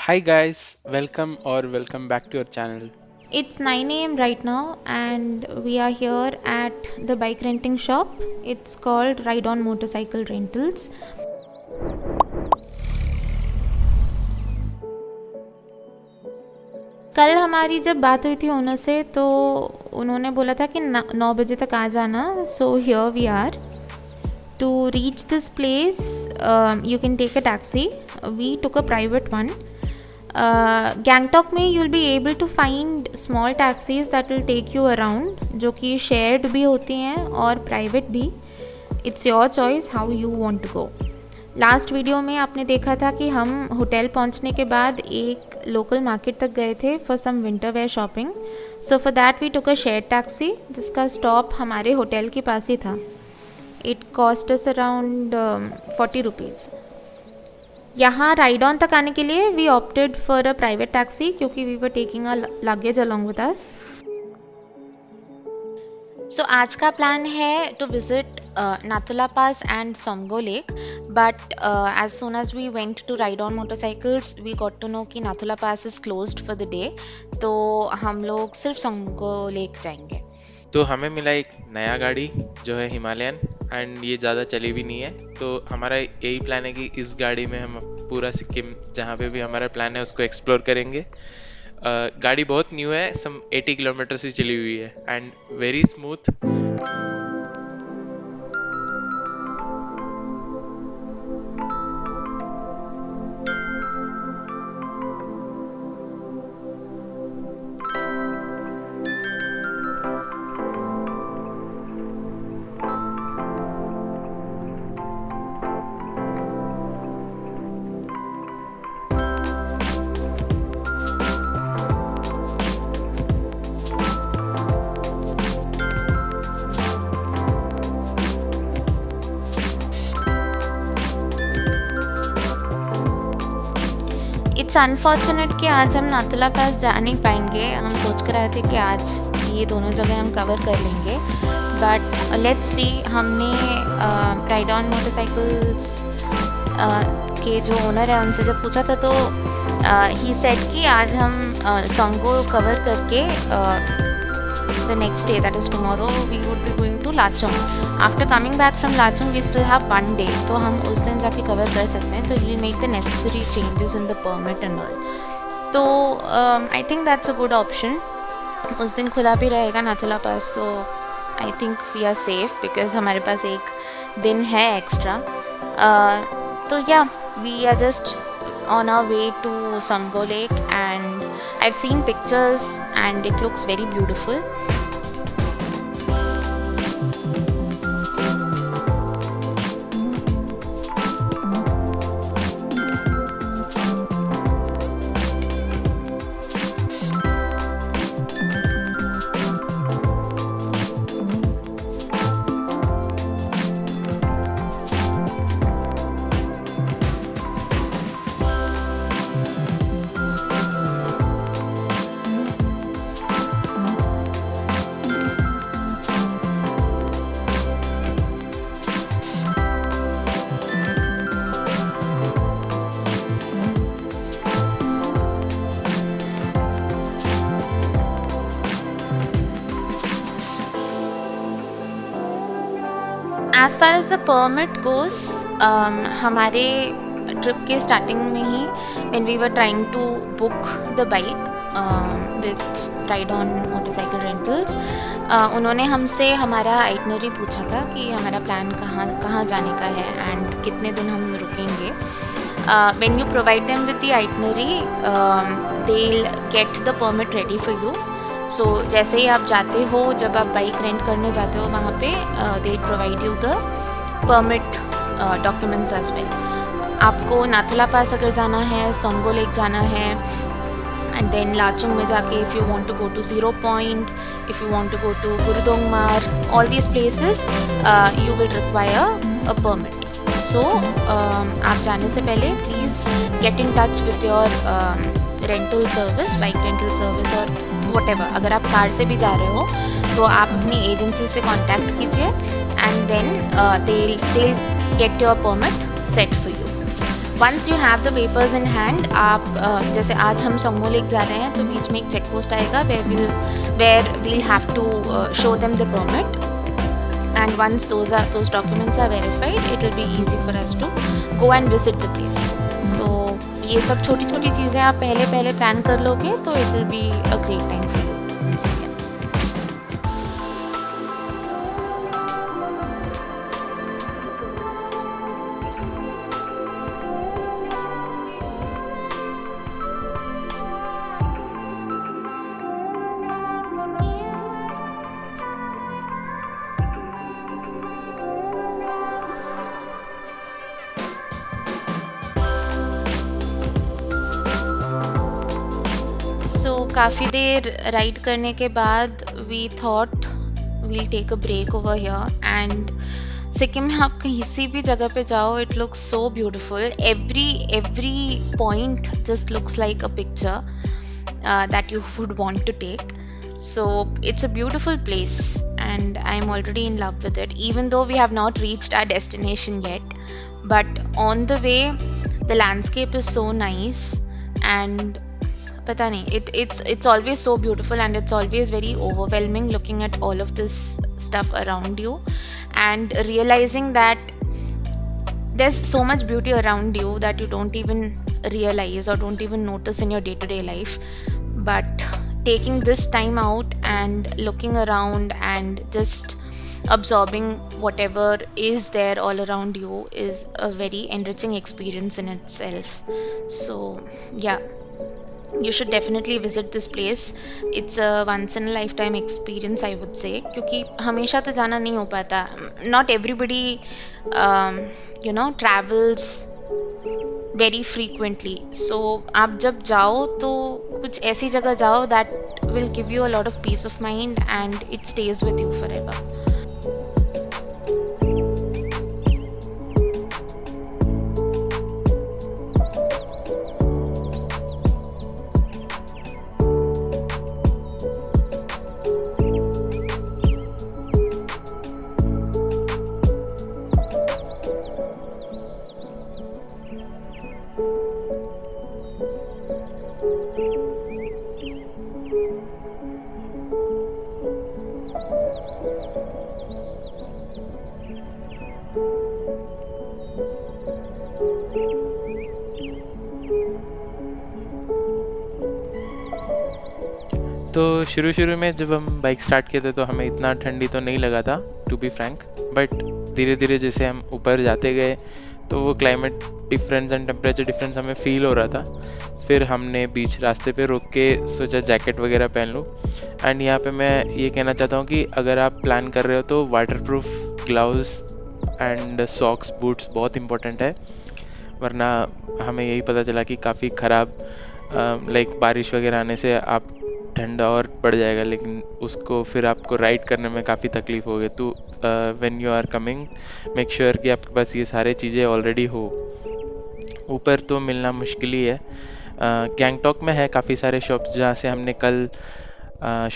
Hi guys, welcome back to your channel. It's 9 a.m. right now, and we are here at the bike renting shop. It's called Ride On Motorcycle Rentals. कल हमारी जब बात हुई थी owner से तो उन्होंने बोला था कि 9 बजे तक आ जाना. So here we are. To reach this place, you can take a taxi. We took a private one. Gangtok में you'll be able to find small taxis that will take you around, जो कि shared भी होती हैं और private भी. It's your choice how you want to go. Last video में आपने देखा था कि हम होटल पहुंचने के बाद एक लोकल मार्केट तक गए थे for some winter wear shopping. So for that we took a share taxi जिसका स्टॉप हमारे होटल के पास ही था. It cost us around 40 rupees. यहाँ राइड ऑन तक आने के लिए we opted for a private taxi क्योंकि we were taking a luggage along with us. So आज का प्लान है to visit Nathula pass and Tsomgo lake, but as soon as we went to ride on motorcycles we got to know कि नाथुला पास is closed for the day, तो हम लोग सिर्फ Tsomgo lake जाएंगे. तो हमें मिला एक नया गाड़ी जो है हिमालयन एंड ये ज़्यादा चली भी नहीं है. तो हमारा यही प्लान है कि इस गाड़ी में हम पूरा सिक्किम जहाँ पे भी हमारा प्लान है उसको एक्सप्लोर करेंगे. गाड़ी बहुत न्यू है, सम 80 किलोमीटर से चली हुई है and very smooth. It's unfortunate कि आज हम नाथुला पास जा नहीं पाएंगे. हम सोच कर आए थे कि आज ये दोनों जगह हम कवर कर लेंगे, बट लेट्स सी. हमने राइड ऑन मोटरसाइकिल्स के जो ओनर है उनसे जब पूछा था तो ही सेड कि आज हम सोमगो कवर करके the next day, that is tomorrow, we would be going to Lachung. After coming back from Lachung we still have one day, तो हम उस दिन जाके कवर कर सकते हैं. तो we'll make the necessary changes in the permit and all. तो I think that's a good option. उस दिन खुला भी रहेगा नाथुला पास, तो I think we are safe because हमारे पास एक दिन है एक्स्ट्रा. तो yeah, we are just on our way to Somgo Lake and I've seen pictures and it looks very beautiful. As far as the permit goes, हमारे trip के starting में ही when we were trying to book the bike with Ride On Motorcycle Rentals, उन्होंने हमसे हमारा itinerary पूछा था कि हमारा प्लान कहाँ जाने का है एंड कितने दिन हम रुकेंगे. When you provide them with the itinerary, they'll get the permit ready for you. सो जैसे ही आप जाते हो, जब आप बाइक रेंट करने जाते हो वहाँ पे they provide you the permit documents as well. आपको नाथुला पास अगर जाना है, सोमगो लेक जाना है एंड देन लाचुंग में जाके if you want to go to zero point, if you want to go to Gurudongmar, all these places you will require a permit. So आप जाने से पहले please get in touch with your rental service, bike rental service और whatever. अगर आप car से भी जा रहे हो तो आप अपनी एजेंसी से कांटेक्ट कीजिए and then they'll get your permit set for you. Once you have the papers in hand, आप जैसे आज हम सोंगमो लेक जा रहे हैं तो बीच में एक चेक पोस्ट आएगा where we'll have to show them the permit, and once those documents are verified, it will be easy for us to go and visit the place. तो ये सब छोटी छोटी चीज़ें आप पहले प्लान कर लोगे तो it will be a great time for you. काफ़ी देर राइड करने के बाद we thought we'll take a break over here, and Sikkim में आप किसी भी जगह पे जाओ, it looks so beautiful. Every point just looks like a picture that you would want to take. So it's a beautiful place and I'm already in love with it, even though we have not reached our destination yet. But on the way, the landscape is so nice, and पता नहीं, it's always so beautiful and it's always very overwhelming looking at all of this stuff around you and realizing that there's so much beauty around you that you don't even realize or don't even notice in your day-to-day life. But taking this time out and looking around and just absorbing whatever is there all around you is a very enriching experience in itself. So yeah, you should definitely visit this place. It's a once in a lifetime experience, I would say, क्योंकि हमेशा तो जाना नहीं हो पाता. Not everybody travels very frequently. So आप जब जाओ तो कुछ ऐसी जगह जाओ that will give you a lot of peace of mind and it stays with you forever. तो शुरू में जब हम बाइक स्टार्ट किए थे तो हमें इतना ठंडी तो नहीं लगा था, टू बी फ्रैंक. बट धीरे धीरे जैसे हम ऊपर जाते गए तो वो climate difference and temperature difference हमें फील हो रहा था. फिर हमने बीच रास्ते पे रुक के सोचा जैकेट वगैरह पहन लूँ. एंड यहाँ पे मैं ये कहना चाहता हूँ कि अगर आप प्लान कर रहे हो तो waterproof gloves and socks boots बहुत इंपॉर्टेंट है. वरना हमें यही पता चला कि काफ़ी ख़राब लाइक बारिश वगैरह आने से आप ठंडा और बढ़ जाएगा, लेकिन उसको फिर आपको राइड करने में काफ़ी तकलीफ होगी. तो when you are coming make sure कि आपके पास ये सारे चीज़ें ऑलरेडी हो. ऊपर तो मिलना मुश्किल ही है. गैंगटॉक में है काफ़ी सारे शॉप्स जहाँ से हमने कल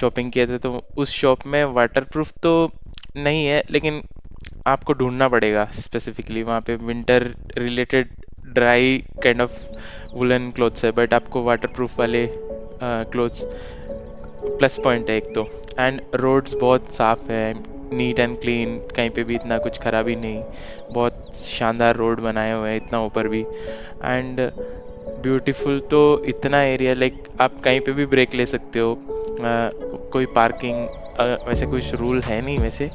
शॉपिंग किए थे, तो उस शॉप में वाटरप्रूफ तो नहीं है, लेकिन आपको ढूंढना पड़ेगा स्पेसिफिकली. वहाँ पे winter related dry kind of woollen clothes है, बट आपको वाटरप्रूफ वाले क्लोथ्स प्लस पॉइंट है एक तो. एंड रोड्स बहुत साफ़ है, नीट एंड क्लीन, कहीं पे भी इतना कुछ खराबी नहीं. बहुत शानदार रोड बनाए हुए हैं इतना ऊपर भी. एंड ब्यूटीफुल तो इतना एरिया, लाइक आप कहीं पे भी ब्रेक ले सकते हो. कोई पार्किंग वैसे कुछ रूल है नहीं वैसे,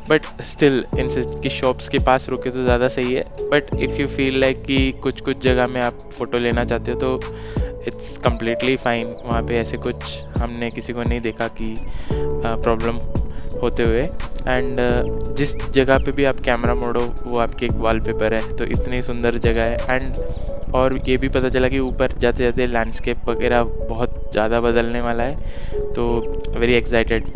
बट स्टिल इंसिस्ट कि शॉप्स के पास रुके तो ज़्यादा सही है. But if you feel like कि कुछ जगह में आप फ़ोटो लेना चाहते हो तो इट्स कम्प्लीटली फाइन. वहाँ पे ऐसे कुछ हमने किसी को नहीं देखा कि प्रॉब्लम होते हुए. एंड जिस जगह पे भी आप कैमरा मोड़ो वो आपके एक वॉलपेपर है, तो इतनी सुंदर जगह है. एंड और ये भी पता चला कि ऊपर जाते जाते लैंडस्केप वगैरह बहुत ज़्यादा बदलने वाला है, तो वेरी एक्साइटेड.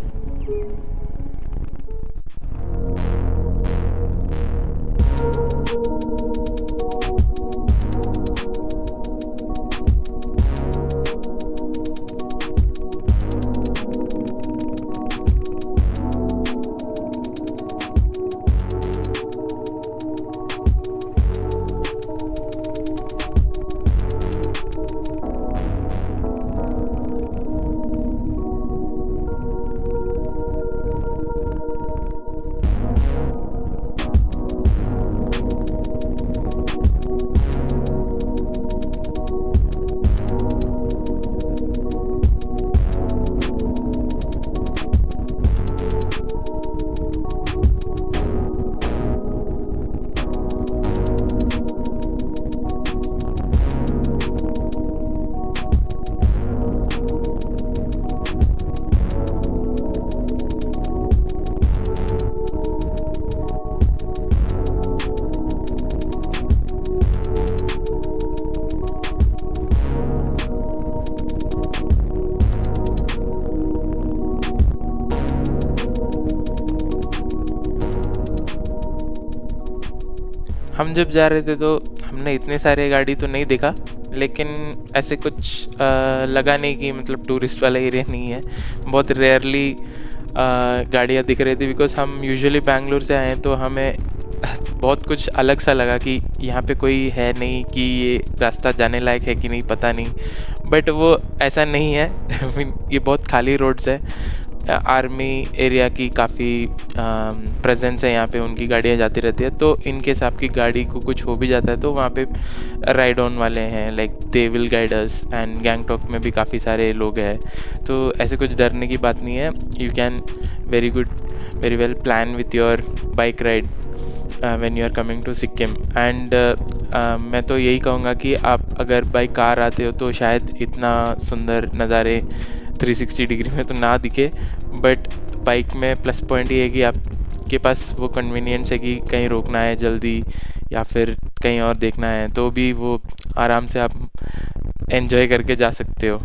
हम जब जा रहे थे तो हमने इतने सारे गाड़ी तो नहीं देखा, लेकिन ऐसे कुछ लगा नहीं कि मतलब टूरिस्ट वाला एरिया नहीं है। बहुत रेयरली गाड़ियाँ दिख रही थी, बिकॉज हम यूजुअली बैंगलोर से आए हैं, तो हमें बहुत कुछ अलग सा लगा कि यहाँ पे कोई है नहीं, कि ये रास्ता जाने लायक है कि नहीं पता नहीं, बट वो ऐसा नहीं है। I mean, ये बहुत खाली रोड्स है। आर्मी एरिया की काफ़ी प्रेजेंस है यहाँ पे, उनकी गाड़ियाँ जाती रहती है, तो इन केस आपकी गाड़ी को कुछ हो भी जाता है तो वहाँ पे राइड ऑन वाले हैं, like they will guide us, and Gangtok में भी काफ़ी सारे लोग हैं, तो ऐसे कुछ डरने की बात नहीं है। You can very well plan with your bike ride when you are coming to Sikkim. And मैं तो यही कहूँगा कि आप अगर बाई कार आते हो तो शायद इतना सुंदर नज़ारे 360 डिग्री में तो ना दिखे, बट बाइक में प्लस पॉइंट ये है कि आपके पास वो कन्वीनियंस है कि कहीं रोकना है जल्दी या फिर कहीं और देखना है तो भी वो आराम से आप एंजॉय करके जा सकते हो।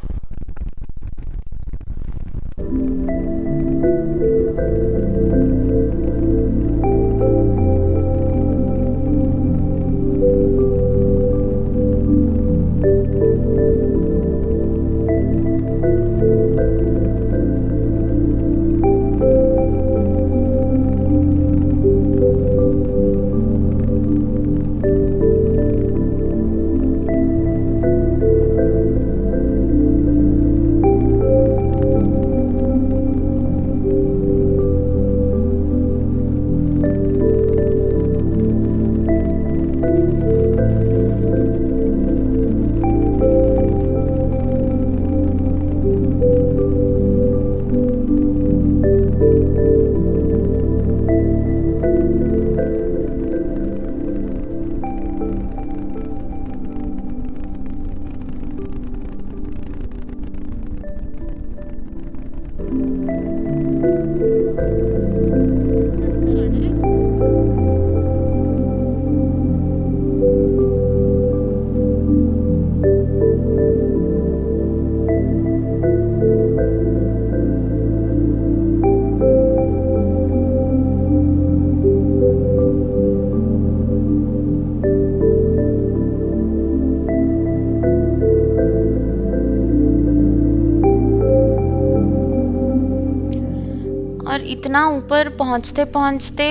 और इतना ऊपर पहुंचते पहुंचते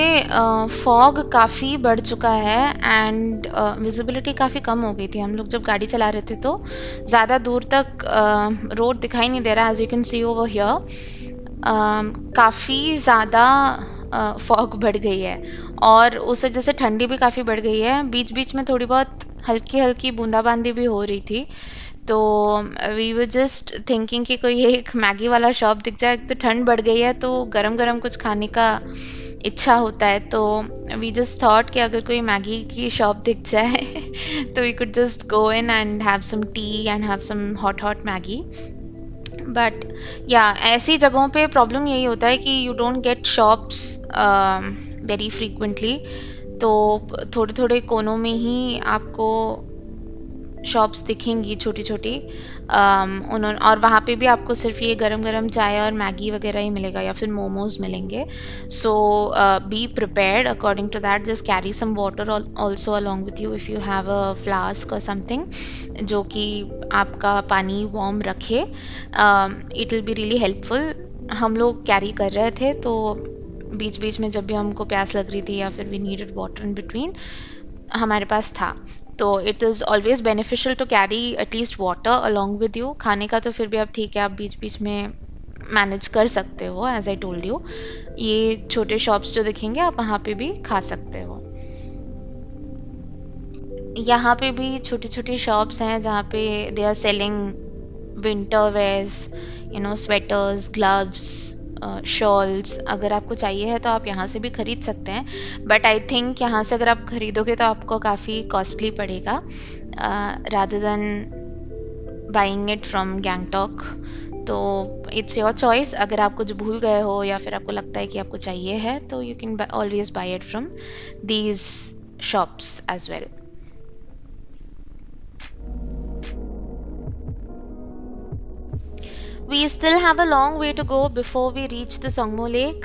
फॉग काफ़ी बढ़ चुका है एंड विजिबिलिटी काफ़ी कम हो गई थी। हम लोग जब गाड़ी चला रहे थे तो ज़्यादा दूर तक रोड दिखाई नहीं दे रहा, as you can see over here. काफ़ी ज़्यादा फॉग बढ़ गई है और उस वजह से ठंडी भी काफ़ी बढ़ गई है। बीच बीच में थोड़ी बहुत हल्की हल्की बूंदाबांदी भी हो रही थी। तो वी वर जस्ट थिंकिंग कि कोई एक मैगी वाला शॉप दिख जाए। एक तो ठंड बढ़ गई है तो गरम गरम कुछ खाने का इच्छा होता है, तो वी जस्ट थॉट कि अगर कोई मैगी की शॉप दिख जाए तो we could just go in and have some tea and have some hot hot Maggi. But या ऐसी जगहों पे प्रॉब्लम यही होता है कि you don't get shops very frequently, तो थोड़े थोड़े कोनों में ही आपको शॉप्स दिखेंगी छोटी छोटी। उन्होंने और वहाँ पे भी आपको सिर्फ ये गरम गरम चाय और मैगी वगैरह ही मिलेगा या फिर मोमोज मिलेंगे। So be prepared according to that, just carry some water also along with you if you have a flask और समथिंग जो कि आपका पानी वार्म रखे। It will be really helpful. हम लोग कैरी कर रहे थे तो बीच बीच में जब भी हमको प्यास लग रही थी या फिर we needed water in between, हमारे पास था। तो it is always beneficial to carry at least water along with you. खाने का तो फिर भी आप ठीक है, आप बीच बीच में मैनेज कर सकते हो, एज आई टोल्ड यू। ये छोटे शॉप्स जो दिखेंगे आप वहाँ पे भी खा सकते हो। यहाँ पे भी छोटी छोटी शॉप्स हैं जहाँ पे they are selling winter wears, you know, sweaters, gloves, shawls. अगर आपको चाहिए है तो आप यहाँ से भी खरीद सकते हैं, बट आई थिंक यहाँ से अगर आप खरीदोगे तो आपको काफ़ी कॉस्टली पड़ेगा rather than buying it from Gangtok. तो इट्स योर चॉइस। अगर आप कुछ भूल गए हो या फिर आपको लगता है कि आपको चाहिए है तो you can always buy it from these shops as well. We still have a long way to go before we reach the Songmo Lake.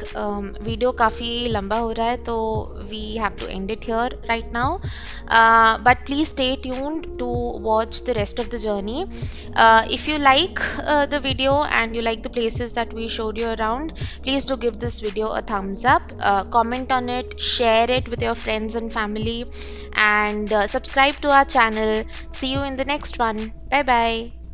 Video काफ़ी लंबा हो रहा है तो we have to end it here right now. But please stay tuned to watch the rest of the journey. If you like the video and you like the places that we showed you around, please do give this video a thumbs up. Comment on it, share it with your friends and family, and subscribe to our channel. See you in the next one. Bye bye.